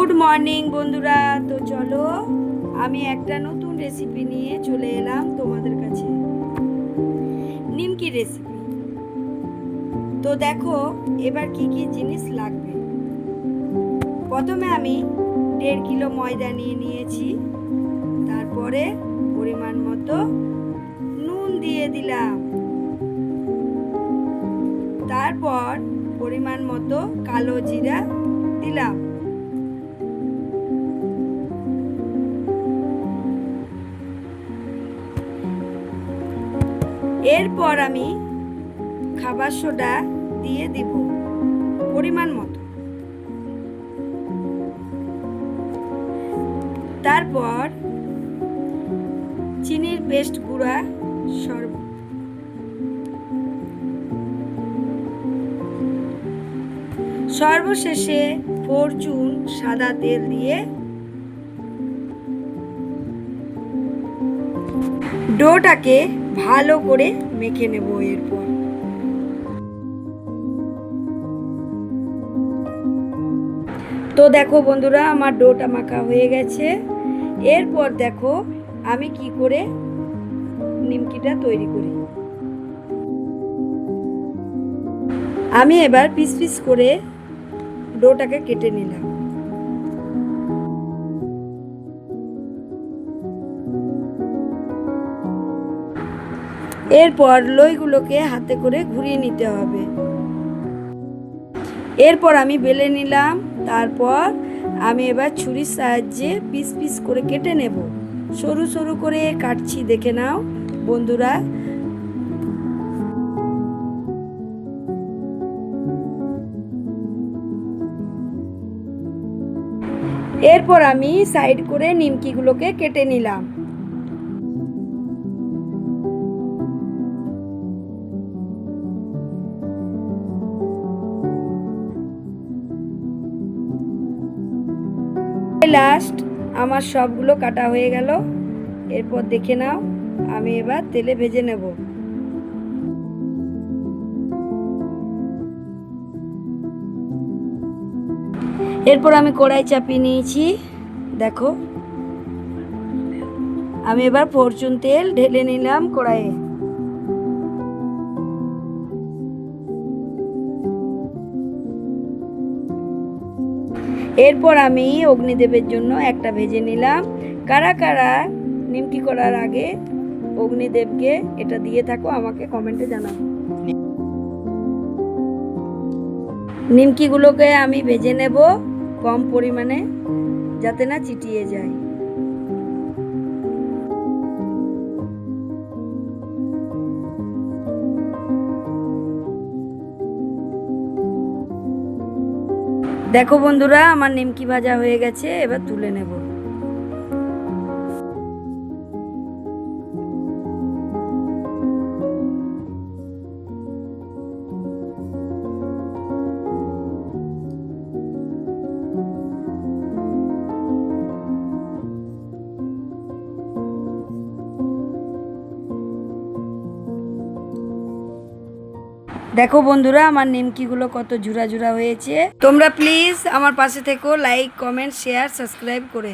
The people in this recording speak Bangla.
গুড মর্নিং বন্ধুরা। তো চলো আমি একটা নতুন রেসিপি নিয়ে চলে এলাম তোমাদের কাছে, নিমকি রেসিপি। তো দেখো এবার কি কি জিনিস লাগবে। প্রথমে আমি 1.5 কিলো ময়দা নিয়ে নিয়েছি, তারপরে পরিমাণ মতো নুন দিয়ে দিলাম, তারপর পরিমাণ মতো কালো জিরা দিলাম, এরপর আমি খাবার সোডা দিয়ে দিব পরিমাণ মতো, তারপর চিনির পেস্ট গুঁড়া, সর্বশেষে ফরচুন সাদা তেল দিয়ে ডোটাকে ভালো করে মেখে নেব। এরপর তো দেখো বন্ধুরা আমার ডোটা মাখা হয়ে গেছে। এরপর দেখো আমি কি করে নিমকিটা তৈরি করি। আমি এবার পিস পিস করে ডোটাকে কেটে নিলাম। এরপর লইগুলোকে হাতে করে ঘুরিয়ে নিতে হবে। এরপর আমি বেলে নিলাম, তারপর আমি এবার ছুরির সাহায্যে পিস পিস করে কেটে নেব। সরু সরু করে কাটছি, দেখে নাও বন্ধুরা। এরপর আমি সাইড করে নিমকিগুলোকে কেটে নিলাম। লাস্ট আমার সবগুলো কাটা হয়ে গেল। এরপর দেখে নাও আমি এবার তেলে ভেজে নেব। এরপর আমি কড়াই চাপিয়ে নিয়েছি, দেখো আমি এবার ফরচুন তেল ঢেলে নিলাম কড়াইয়ে। এরপর আমি অগ্নিদেবের জন্য একটা ভেজে নিলাম। কারা কারা নিমকি করার আগে অগ্নিদেবকে এটা দিয়ে থাকো আমাকে কমেন্টে জানাও। নিমকিগুলোকে আমি ভেজে নেব কম পরিমাণে, যাতে না চিটিয়ে যায়। দেখো বন্ধুরা আমার নিমকি ভাজা হয়ে গেছে, এবার তুলে নেব। দেখো বন্ধুরা আমার নিমকিগুলো কত ঝুরা ঝুরা হয়েছে। তোমরা প্লিজ আমার পাশে থেকো, লাইক কমেন্ট শেয়ার সাবস্ক্রাইব করে।